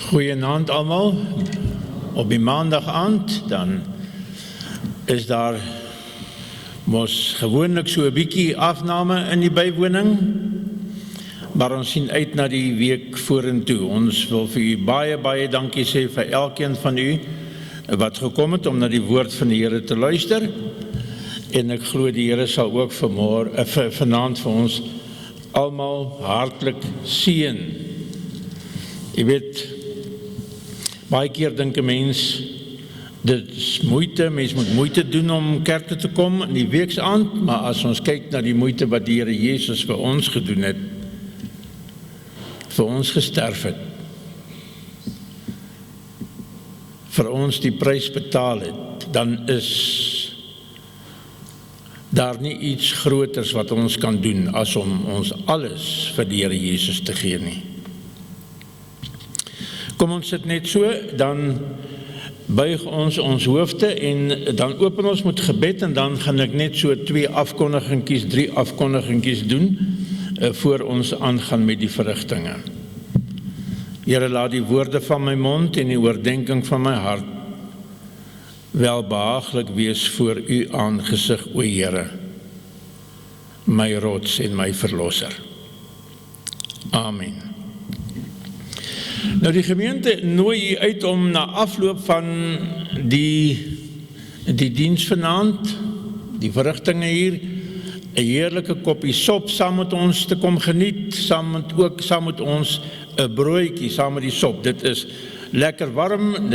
Goeienaand allemaal. Op die maandagaand dan is daar mos gewoonlik so 'n bietjie afname in die bywoning, maar ons sien uit na die week vorentoe. Ons wil vir u baie dankie sê vir elkeen van u wat gekom het om na die woord van die Here te luister. En ek glo die Here sal ook vanaand vir ons almal hartlik seën. Jy weet, baie keer dink 'n mens, dit is moeite, mens moet moeite doen om kerk toe te kom in die weeksaand, maar as ons kyk na die moeite wat die Here Jesus vir ons gedoen het, vir ons gesterf het, vir ons die prys betaal het, dan is daar nie iets groters wat ons kan doen as om ons alles vir die Here Jesus te gee nie. Kom ons sit net so, dan buig ons hoofde en dan open ons met gebed en dan gaan ek net so 3 afkondigingkies doen voor ons aangaan met die verrigtinge. Here, laat die woorde van my mond en die oordenking van my hart welbehaaglik wees voor u aangesig, o Here, my rots en my verlosser. Amen. Nou die gemeente nooi u uit om na afloop van die diens vanaand, die verrigtinge hier, 'n heerlike koppie sop saam met ons te kom geniet, saam met ons 'n broodjie saam met die sop. Dit is lekker warm,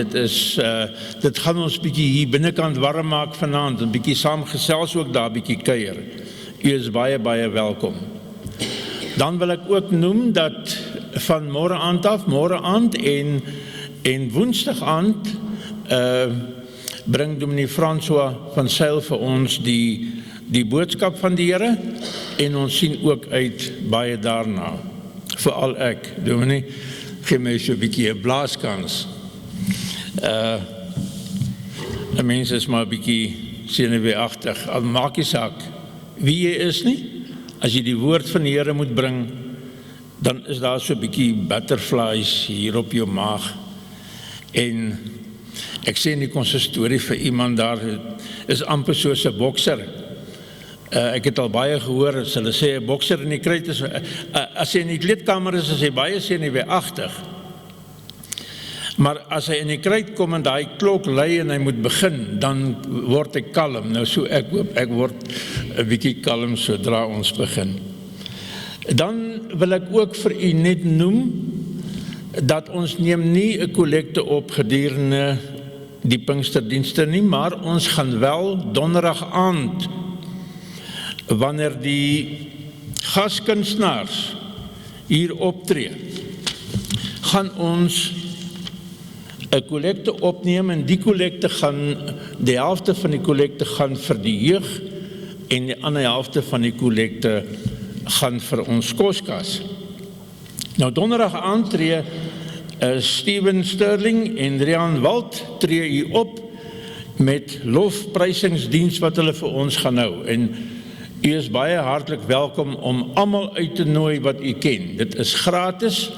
dit gaan ons bietjie hier binnekant warm maak vanaand, 'n bietjie saam gesels ook daar, bietjie kuier. U is baie welkom. Dan wil ek ook noem dat van môre aand en woensdag aand bring Dominee François van Sail vir ons die boodskap van die Here en ons sien ook uit baie daarna. Veral ek, Dominee, gee my so 'n bietjie 'n blaaskans. 'n Mens is maar 'n bietjie senuweeagtig, al maak nie saak wie jy is nie. As jy die woord van die Here moet bring, dan is daar so 'n bietjie butterflies hier op jou maag. En ek sê nie kon 'n storie vir iemand daar, is amper soos 'n bokser. Ek het al baie gehoor, as hulle sê 'n bokser in die kruit is, as hy in die kleedkamer is hy baie senuweeagtig. Maar as hy in die kruit kom en daai klok lui en hy moet begin, dan word hy kalm. Nou so ek hoop ek word 'n bietjie kalm sodra ons begin. Dan wil ek ook vir u net noem dat ons neem nie 'n kollekte op gedurende die Pinksterdienste nie, maar ons gaan wel donderdag aand, wanneer die gaskunstenaars hier optree, gaan ons 'n kollekte opneem en die kollekte gaan, die helfte van die kollekte gaan vir die jeug en die ander helfte van die kollekte gaan vir ons koskas. Nou donderdag aand tree Steven Sterling en Rian Walt tree hier op met lofprysingsdiens wat hulle vir ons gaan hou. En u is baie hartlik welkom om almal uit te nooi wat u ken. Dit is gratis.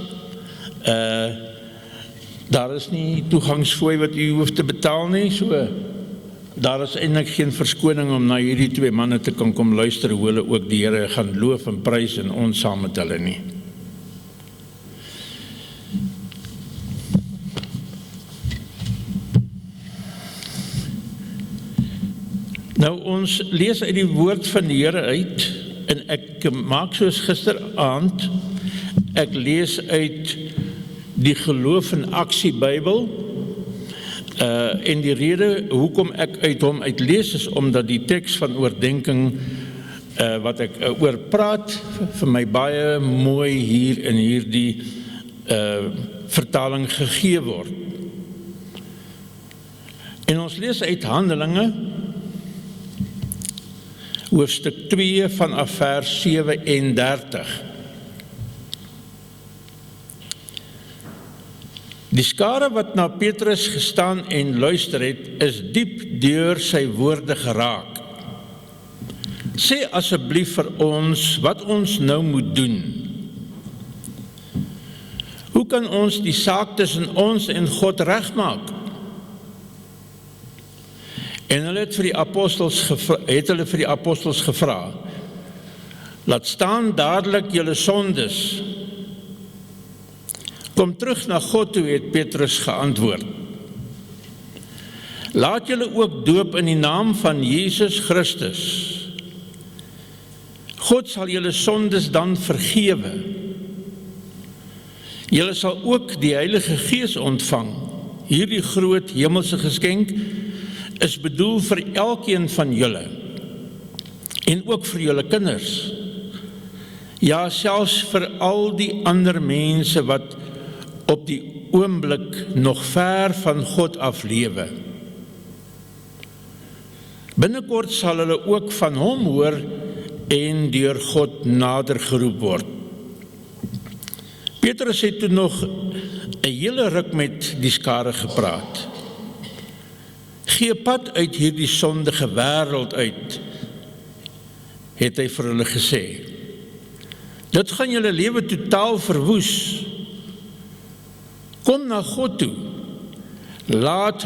Daar is nie toegangsfooi wat u hoef te betaal nie, so daar is eintlik geen verskoning om na hierdie 2 manne te kan kom luister hoe hulle ook die Here gaan loof en prys en ons saam met hulle nie. Nou ons lees uit die woord van die Here uit en ek maak soos gisteraand, ek lees uit die Geloof en Aksie Bybel. En die rede hoekom ek uit hom uitlees is omdat die teks van oordenking wat ek oor praat vir my baie mooi hier in hierdie vertaling gegee word. En ons lees uit Handelinge hoofstuk 2 vanaf vers 37. Die skare wat na Petrus gestaan en luister het, is diep deur sy woorde geraak. Sê asseblief vir ons wat ons nou moet doen. Hoe Hoe kan ons die saak tussen ons en God regmaak? En hulle het vir die apostels gevra, laat staan dadelik julle sondes. Kom terug na God toe, het Petrus geantwoord. Laat julle ook doop in die naam van Jesus Christus. God sal julle sondes dan vergewe. Julle sal ook die Heilige Gees ontvang. Hierdie groot hemelse geskenk is bedoel vir elkeen van julle en ook vir julle kinders. Ja, selfs vir al die ander mense wat op die oomblik nog ver van God af lewe. Binnekort sal hulle ook van hom hoor en deur God nader geroep word. Petrus het toe nog 'n hele ruk met die skare gepraat. Gee pad uit hierdie sondige wêreld uit, het hy vir hulle gesê. Dit gaan julle lewe totaal verwoes. Kom na God toe. Laat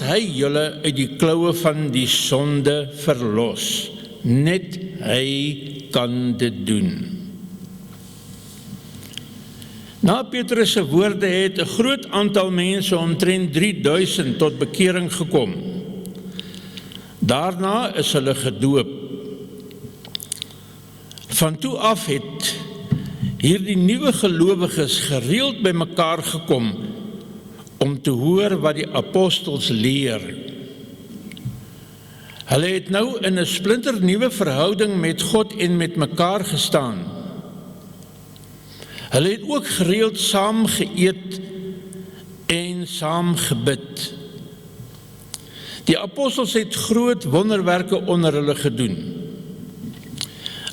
hy julle uit die kloue van die sonde verlos. Net hy kan dit doen. Na Petrus se woorde het 'n groot aantal mense, omtrent 3000, tot bekering gekom. Daarna is hulle gedoop. Van toe af het hierdie nuwe gelowiges gereeld bymekaar gekom om te hoor wat die apostels leer. Hulle het nou in 'n splinternuwe verhouding met God en met mekaar gestaan. Hulle het ook gereeld saam geëet en saam gebid. Die apostels het groot wonderwerke onder hulle gedoen.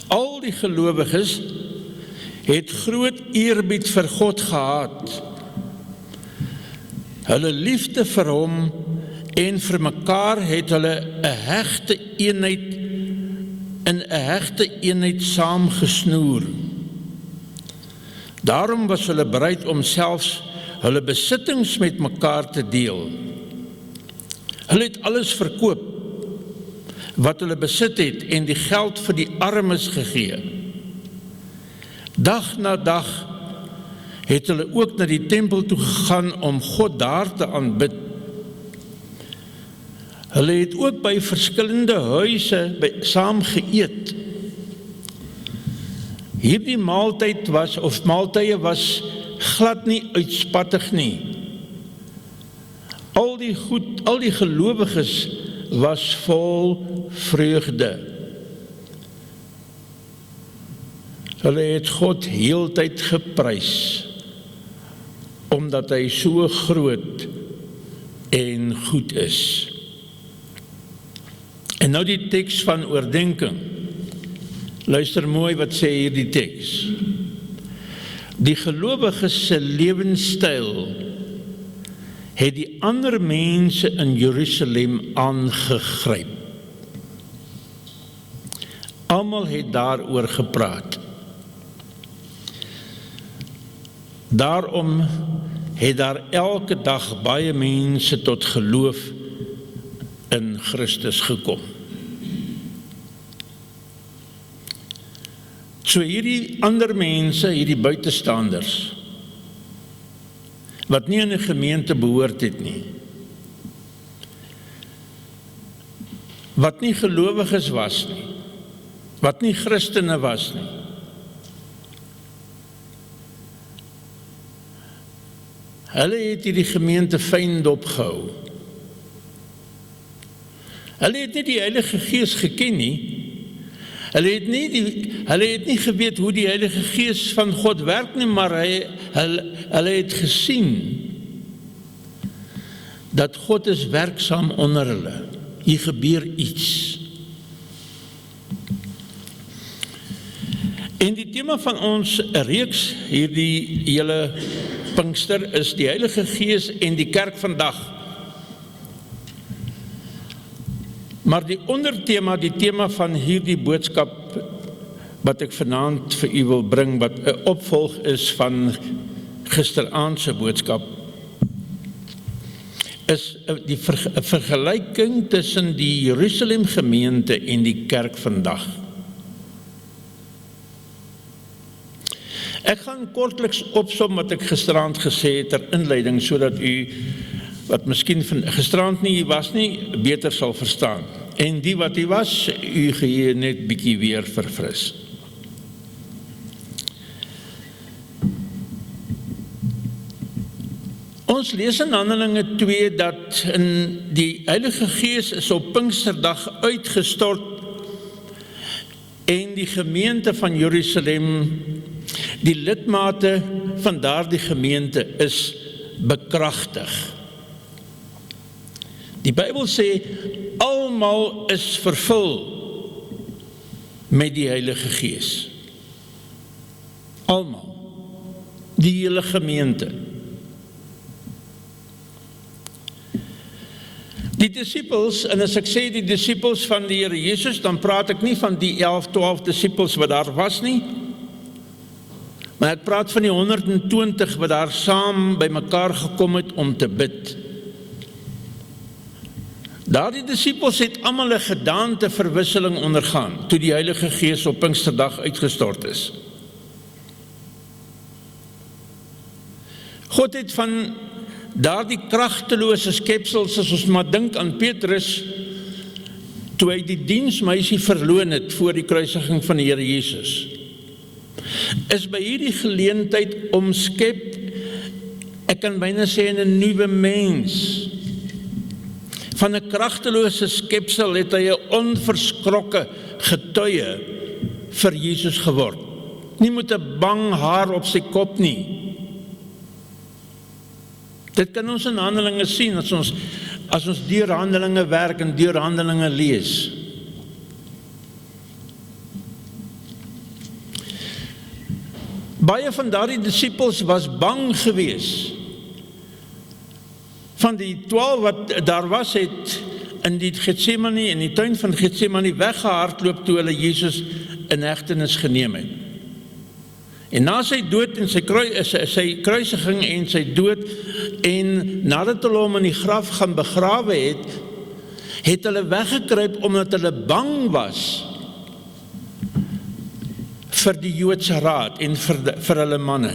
Al die gelowiges het groot eerbied vir God gehad. Hulle liefde vir hom en vir mekaar het hulle 'n hegte eenheid saamgesnoer. Daarom was hulle bereid om selfs hulle besittings met mekaar te deel. Hulle het alles verkoop wat hulle besit het en die geld vir die armes gegee. Dag na dag het hulle ook na die tempel toe gegaan om God daar te aanbid. Hulle het ook by verskillende huise saam geëet. Hierdie maaltye was glad nie uitspattig nie. Al die gelowiges was vol vreugde. Hulle het God heeltyd geprys, omdat hy so groot en goed is. En nou die teks van oordenking. Luister mooi wat sê hierdie teks. Die gelowiges se lewenstyl het die ander mense in Jerusalem aangegryp. Almal het daaroor gepraat. Daarom het daar elke dag baie mense tot geloof in Christus gekom. So hierdie ander mense, hierdie buitestanders, wat nie in 'n gemeente behoort het nie, wat nie gelowiges was nie, wat nie Christene was nie, hulle het hierdie gemeente fyn dopgehou. Hulle het nie die Heilige Gees geken nie. Hulle het nie geweet hoe die Heilige Gees van God werk nie, maar hulle het gesien dat God is werksaam onder hulle. Hier gebeur iets. En die tema van ons reeks, hierdie hele Pinkster, is die Heilige Gees en die kerk vandag. Maar die ondertema, die tema van hierdie boodskap wat ek vanaand vir u wil bring, wat 'n opvolg is van gisteraand se boodskap, is die vergelyking tussen die Jerusalem gemeente en die kerk vandag. Ek gaan kortliks opsom wat ek gisteraand gesê het ter inleiding, sodat u, wat miskien gisteraand nie was nie, beter sal verstaan. En die wat u was, u geheue net bietjie weer verfris. Ons lees in Handelinge 2 dat in die Heilige Gees is op Pinksterdag uitgestort en die gemeente van Jerusalem, die lidmate van daardie gemeente is bekragtig. Die Bybel sê, almal is vervul met die Heilige Gees. Almal. Die hele gemeente. Die disippels, en as ek sê die disippels van die Here Jesus, dan praat ek nie van die 11, 12 disippels wat daar was nie, maar ek praat van die 120 wat daar saam by mekaar gekom het om te bid. Daardie disippels het almal 'n gedaanteverwisseling ondergaan, toe die Heilige Gees op Pinksterdag uitgestort is. God het van daardie kragtelose skepsels, as ons maar dink aan Petrus, toe hy die diensmeisie verloon het voor die kruisiging van die Here Jesus, is by hierdie geleentheid omskep, ek kan byna sê, in 'n nuwe mens. Van 'n kragtelose skepsel het hy 'n onverskrokke getuie vir Jesus geword. Nie met 'n bang haar op sy kop nie. Dit kan ons in Handelinge sien, as ons deur Handelinge werk en deur Handelinge lees. Baie van daardie disippels was bang gewees. Van die 12 wat daar was, het in die Getsemane, in die tuin van Getsemane weggehardloop toe hulle Jesus in hegtenis geneem het. En na sy dood en sy kruisiging en sy dood, en nadat hulle hom in die graf gaan begrawe het, het hulle weggekruip omdat hulle bang was vir die Joodse raad en vir hulle manne.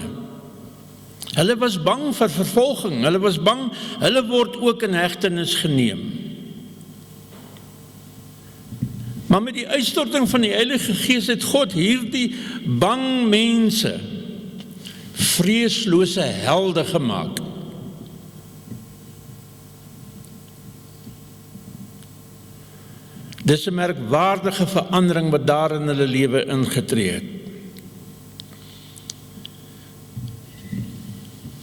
Hulle was bang vir vervolging, hulle was bang, hulle word ook in hegtenis geneem. Maar met die uitstorting van die Heilige Gees het God hierdie bang mense vreeslose helde gemaak. Dis 'n merkwaardige verandering wat daar in hulle lewe ingetree het.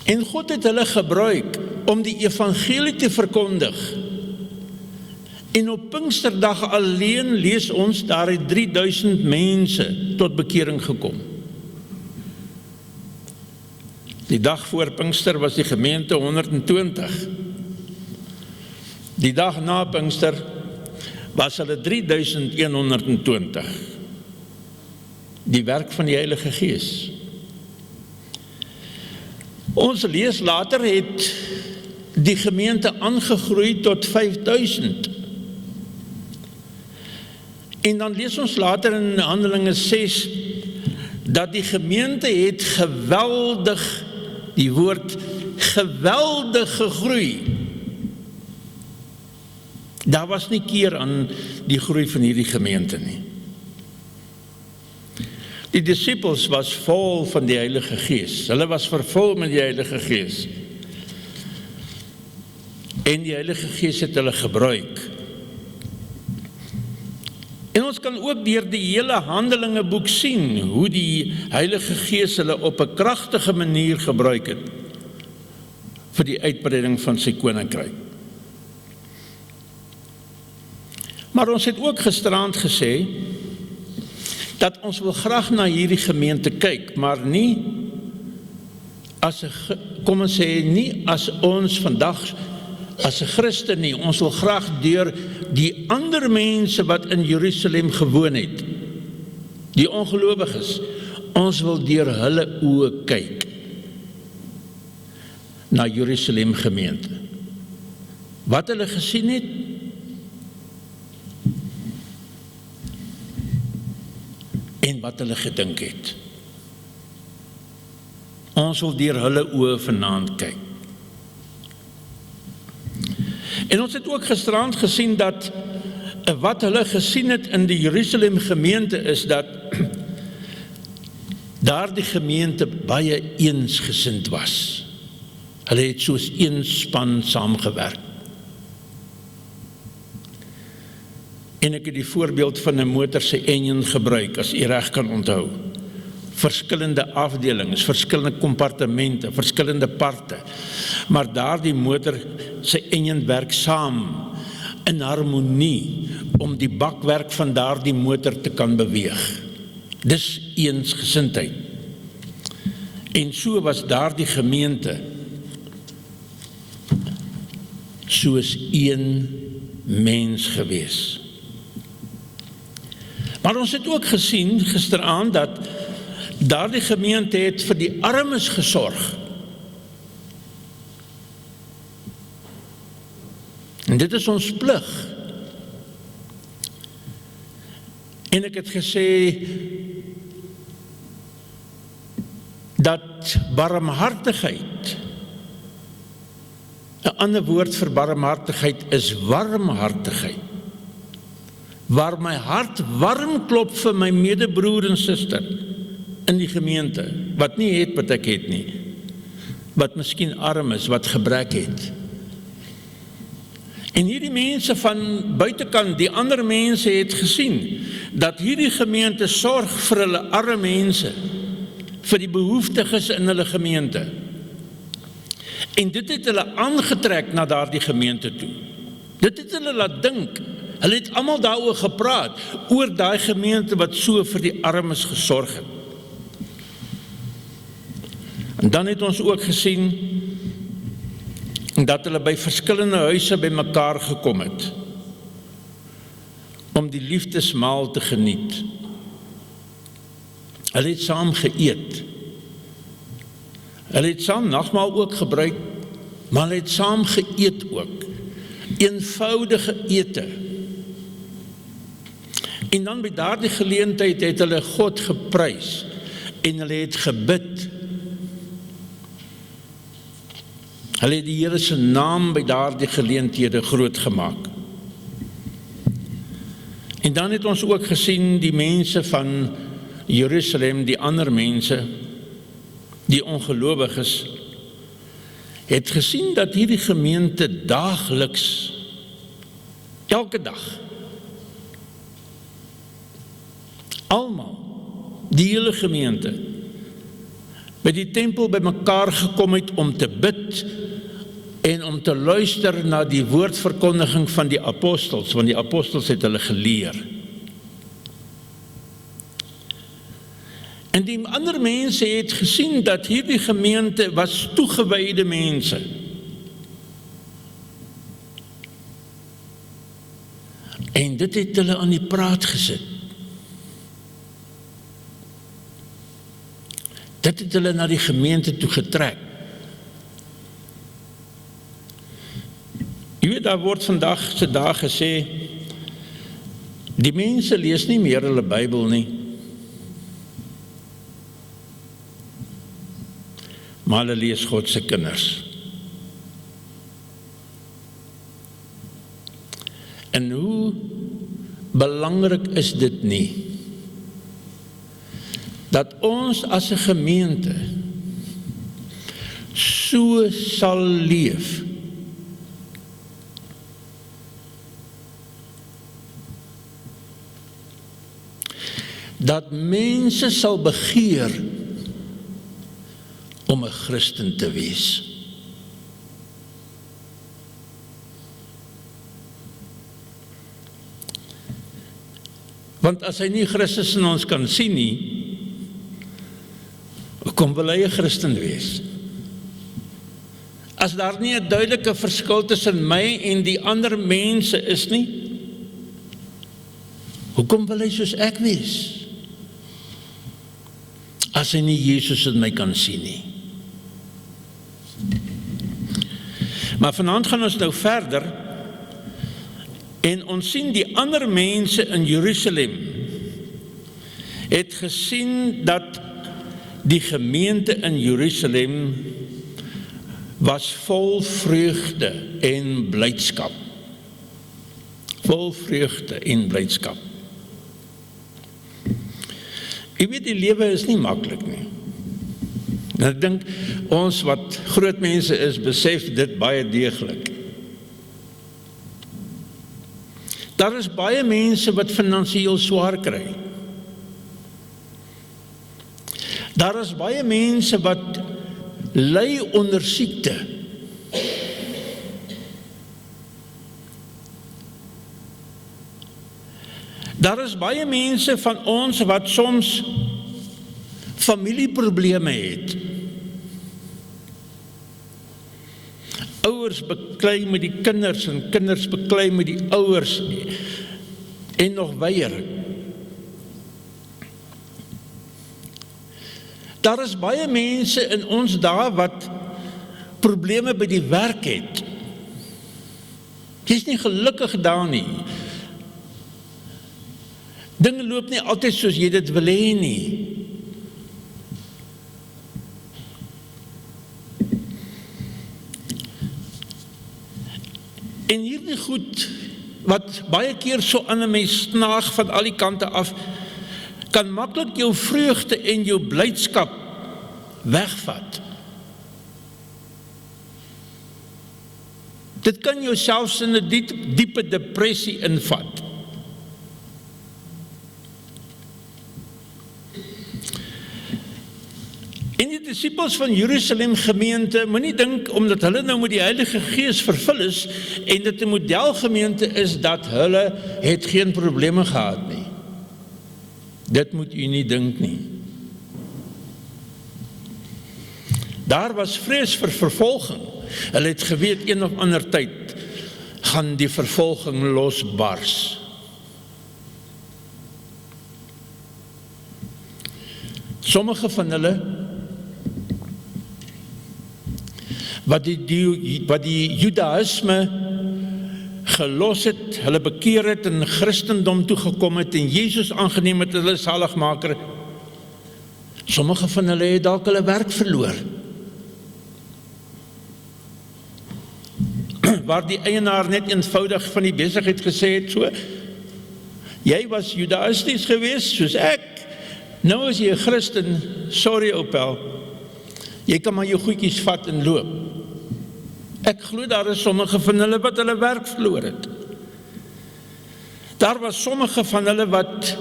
En God het hulle gebruik om die evangelie te verkondig. En op Pinksterdag alleen lees ons, daar het 3000 mense tot bekering gekom. Die dag voor Pinkster was die gemeente 120. Die dag na Pinkster was hulle 3120. Die werk van die Heilige Gees. Ons lees later het die gemeente aangegroei tot 5000. En dan lees ons later in Handelinge 6, dat die gemeente het geweldig, die woord geweldig gegroei. Daar was nie keer aan die groei van hierdie gemeente nie. Die disippels was vol van die Heilige Gees. Hulle was vervul met die Heilige Gees. En die Heilige Gees het hulle gebruik. En ons kan ook deur die hele Handelingeboek sien hoe die Heilige Gees hulle op 'n kragtige manier gebruik het vir die uitbreiding van sy koninkryk. Maar ons het ook gisteraand gesê dat ons wil graag na hierdie gemeente kyk, maar nie as 'n, kom ons sê, nie as ons vandag as 'n Christen nie. Ons wil graag deur die ander mense wat in Jerusalem gewoon het, die ongelowiges, ons wil deur hulle oë kyk. na Jerusalem gemeente. Wat hulle gesien het, en wat hulle gedink het. Ons wil deur hulle oë vanaand kyk. En ons het ook gisterand gesien dat wat hulle gesien het in die Jerusalem gemeente is dat daardie gemeente baie eensgesind was. Hulle het soos een span saamgewerk. En ek het die voorbeeld van 'n motor se enjin gebruik, as u reg kan onthou. Verskillende afdelings, verskillende kompartemente, verskillende parte. Maar daardie motor se enjin werk saam in harmonie om die bakwerk van daardie motor te kan beweeg. Dis eensgesindheid. En so was daardie gemeente soos een mens gewees. Maar ons het ook gesien gisteraand dat daardie gemeente het vir die armes gesorg. En dit is ons plig. En ek het gesê dat barmhartigheid, 'n ander woord vir barmhartigheid is warmhartigheid. Waar my hart warm klop vir my medebroer en suster in die gemeente, wat nie het wat ek het nie, wat miskien arm is, wat gebrek het. En hierdie mense van buitekant, die ander mense het gesien, dat hierdie gemeente sorg vir hulle arme mense, vir die behoeftiges in hulle gemeente. En dit het hulle aangetrek na daardie gemeente toe. Dit het hulle laat dink. Hulle het almal daaroor gepraat, oor daai gemeente wat so vir die armes gesorg het. En dan het ons ook gesien dat hulle by verskillende huise by mekaar gekom het om die liefdesmaal te geniet. Hulle het saam geëet. Hulle het saam nagmaal ook gebruik, maar hulle het saam geëet ook. Eenvoudige ete. En dan by daardie geleentheid het hulle God geprys en hulle het gebid. Hulle het die Here se naam by daardie geleenthede groot gemaak. En dan het ons ook gesien die mense van Jerusalem, die ander mense, die ongelowiges, het gesien dat hierdie gemeente daagliks, elke dag, almal, die hele gemeente, by die tempel by mekaar gekom het om te bid en om te luister na die woordverkondiging van die apostels, want die apostels het hulle geleer. En die ander mense het gesien dat hierdie gemeente was toegewyde mense. En dit het hulle aan die praat gesit. Dit het hulle na die gemeente toe getrek. Jy weet, daar word vandag se dag gesê, die mense lees nie meer hulle Bybel nie. Maar hulle lees God se kinders. En hoe belangrik is dit nie, dat ons as 'n gemeente so sal leef, dat mense sal begeer om 'n Christen te wees. Want as hy nie Christus in ons kan sien nie, kom wil hy 'n Christen wees. As daar nie 'n duidelike verskil tussen my en die ander mense is nie, hoekom wil hy soos ek wees? As hy nie Jesus in my kan sien nie. Maar vanaand gaan ons nou verder en ons sien die ander mense in Jerusalem het gesien dat die gemeente in Jerusalem was vol vreugde en blydskap. Vol vreugde en blydskap. Ek weet die lewe is nie maklik nie. En ek dink ons wat groot mense is, besef dit baie deeglik. Daar is baie mense wat finansiëel swaar kry. Daar is baie mense wat ly onder siekte. Daar is baie mense van ons wat soms familieprobleme het. Ouers beklei met die kinders en kinders beklei met die ouers en nog weier. Daar is baie mense in ons dae wat probleme by die werk het. Jy is nie gelukkig daar nie. Dinge loop nie altyd soos jy dit wil hê nie. En hierdie goed, wat baie keer so aan 'n mens snaag van al die kante af, kan maklik jou vreugde en jou blydskap wegvat. Dit kan jou selfs in 'n diepe depressie invat. En die disippels van Jerusalem gemeente, moenie dink omdat hulle nou met die Heilige Gees vervul is en dit 'n modelgemeente is dat hulle het geen probleme gehad nie. Dit moet u nie dink nie. Daar was vrees vir vervolging. Hulle het geweet een of ander tyd gaan die vervolging losbars. Sommige van hulle wat die Judaïsme gelos het, hulle bekeer het en Christendom toegekom het en Jesus aangeneem het as hulle saligmaker. Sommige van hulle het dalk hulle werk verloor. Waar die eienaar net eenvoudig van die besigheid gesê het so, jy was Judaïsties geweest soos ek, nou is jy 'n Christen, sorry opel, jy kan maar jou goedjies vat en loop. Ek glo daar is sommige van hulle wat hulle werk verloor het. Daar was sommige van hulle wat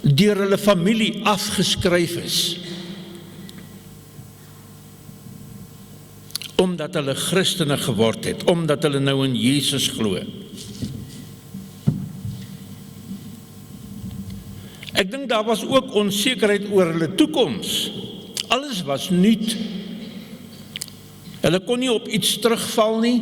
deur hulle familie afgeskryf is. Omdat hulle Christene geword het, omdat hulle nou in Jesus glo. Ek dink daar was ook onsekerheid oor hulle toekoms. Alles was nuut. Hulle kon nie op iets terugval nie.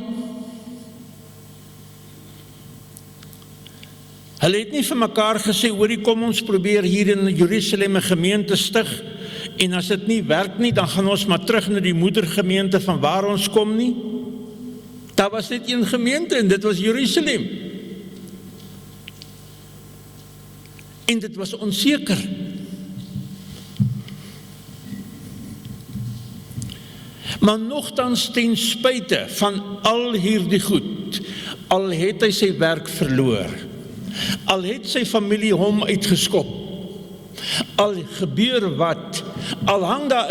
Hulle het nie vir mekaar gesê, hoorie, kom ons probeer hier in Jerusalem 'n gemeente stig, en as dit nie werk nie, dan gaan ons maar terug na die moedergemeente van waar ons kom nie. Daar was net een gemeente en dit was Jerusalem. En dit was onseker. Maar nogtans ten spyte van al hierdie goed, al het hy sy werk verloor, al het sy familie hom uitgeskop, al gebeur wat, al hang daar